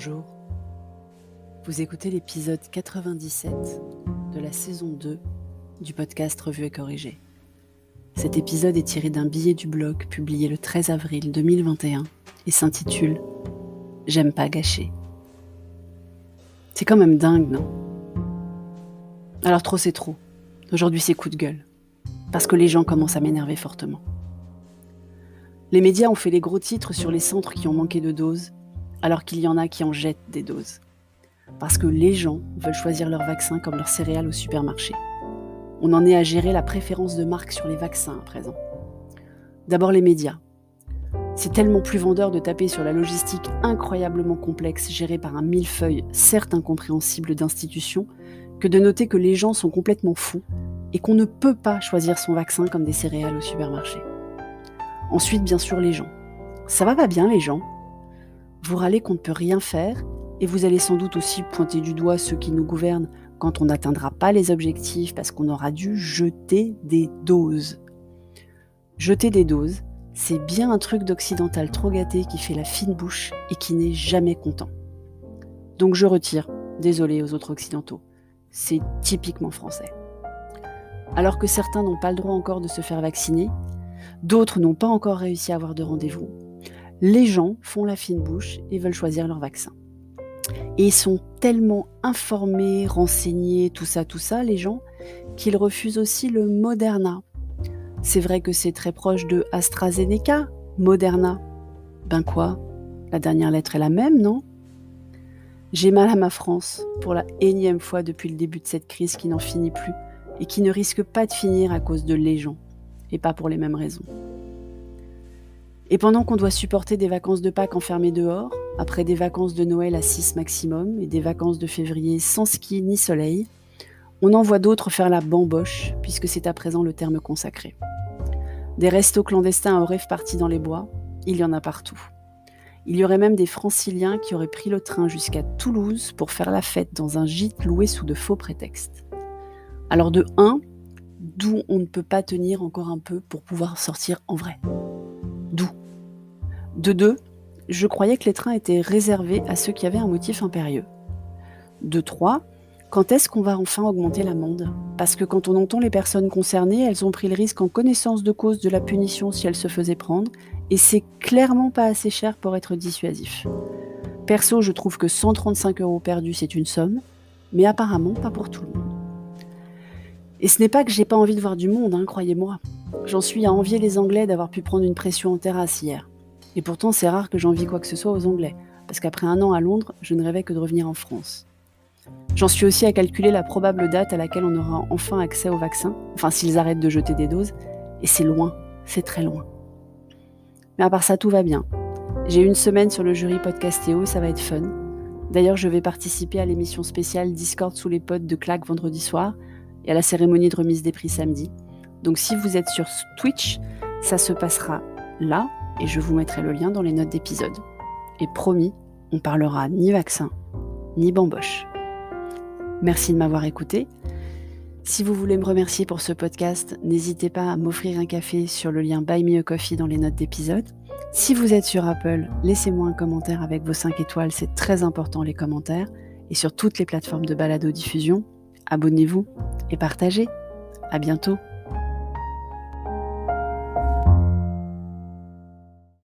Bonjour, vous écoutez l'épisode 97 de la saison 2 du podcast Revue et Corrigée. Cet épisode est tiré d'un billet du blog publié le 13 avril 2021 et s'intitule « J'aime pas gâcher ». C'est quand même dingue, non ? Alors trop c'est trop. Aujourd'hui c'est coup de gueule. Parce que les gens commencent à m'énerver fortement. Les médias ont fait les gros titres sur les centres qui ont manqué de doses, alors qu'il y en a qui en jettent des doses. Parce que les gens veulent choisir leur vaccin comme leurs céréales au supermarché. On en est à gérer la préférence de marque sur les vaccins à présent. D'abord les médias. C'est tellement plus vendeur de taper sur la logistique incroyablement complexe gérée par un millefeuille certes incompréhensible d'institutions que de noter que les gens sont complètement fous et qu'on ne peut pas choisir son vaccin comme des céréales au supermarché. Ensuite, bien sûr, les gens. Ça va pas bien, les gens ? Vous râlez qu'on ne peut rien faire et vous allez sans doute aussi pointer du doigt ceux qui nous gouvernent quand on n'atteindra pas les objectifs parce qu'on aura dû jeter des doses. Jeter des doses, c'est bien un truc d'occidental trop gâté qui fait la fine bouche et qui n'est jamais content. Donc je retire, désolé aux autres occidentaux, c'est typiquement français. Alors que certains n'ont pas le droit encore de se faire vacciner, d'autres n'ont pas encore réussi à avoir de rendez-vous, les gens font la fine bouche et veulent choisir leur vaccin. Et ils sont tellement informés, renseignés, tout ça, les gens, qu'ils refusent aussi le Moderna. C'est vrai que c'est très proche de AstraZeneca, Moderna. Ben quoi ? La dernière lettre est la même, non ? J'ai mal à ma France, pour la énième fois depuis le début de cette crise qui n'en finit plus et qui ne risque pas de finir à cause de les gens, et pas pour les mêmes raisons. Et pendant qu'on doit supporter des vacances de Pâques enfermées dehors, après des vacances de Noël à 6 maximum et des vacances de février sans ski ni soleil, on en voit d'autres faire la bamboche, puisque c'est à présent le terme consacré. Des restos clandestins aux rêves partis dans les bois, il y en a partout. Il y aurait même des franciliens qui auraient pris le train jusqu'à Toulouse pour faire la fête dans un gîte loué sous de faux prétextes. Alors de 1, d'où on ne peut pas tenir encore un peu pour pouvoir sortir en vrai. D'où ? De 2, je croyais que les trains étaient réservés à ceux qui avaient un motif impérieux. De 3, quand est-ce qu'on va enfin augmenter l'amende ? Parce que quand on entend les personnes concernées, elles ont pris le risque en connaissance de cause de la punition si elles se faisaient prendre, et c'est clairement pas assez cher pour être dissuasif. Perso, je trouve que 135 € perdus, c'est une somme, mais apparemment pas pour tout le monde. Et ce n'est pas que j'ai pas envie de voir du monde, croyez-moi. J'en suis à envier les Anglais d'avoir pu prendre une pression en terrasse hier. Et pourtant, c'est rare que j'envie quoi que ce soit aux Anglais, parce qu'après 1 an à Londres, je ne rêvais que de revenir en France. J'en suis aussi à calculer la probable date à laquelle on aura enfin accès au vaccin, enfin s'ils arrêtent de jeter des doses, et c'est loin, c'est très loin. Mais à part ça, tout va bien. J'ai 1 semaine sur le jury Podcastéo et ça va être fun. D'ailleurs, je vais participer à l'émission spéciale Discord sous les potes de Claque vendredi soir et à la cérémonie de remise des prix samedi. Donc si vous êtes sur Twitch, ça se passera là et je vous mettrai le lien dans les notes d'épisode. Et promis, on parlera ni vaccin, ni bamboche. Merci de m'avoir écouté. Si vous voulez me remercier pour ce podcast, n'hésitez pas à m'offrir un café sur le lien Buy Me a Coffee dans les notes d'épisode. Si vous êtes sur Apple, laissez-moi un commentaire avec vos 5 étoiles, c'est très important les commentaires. Et sur toutes les plateformes de balado-diffusion, abonnez-vous et partagez. À bientôt.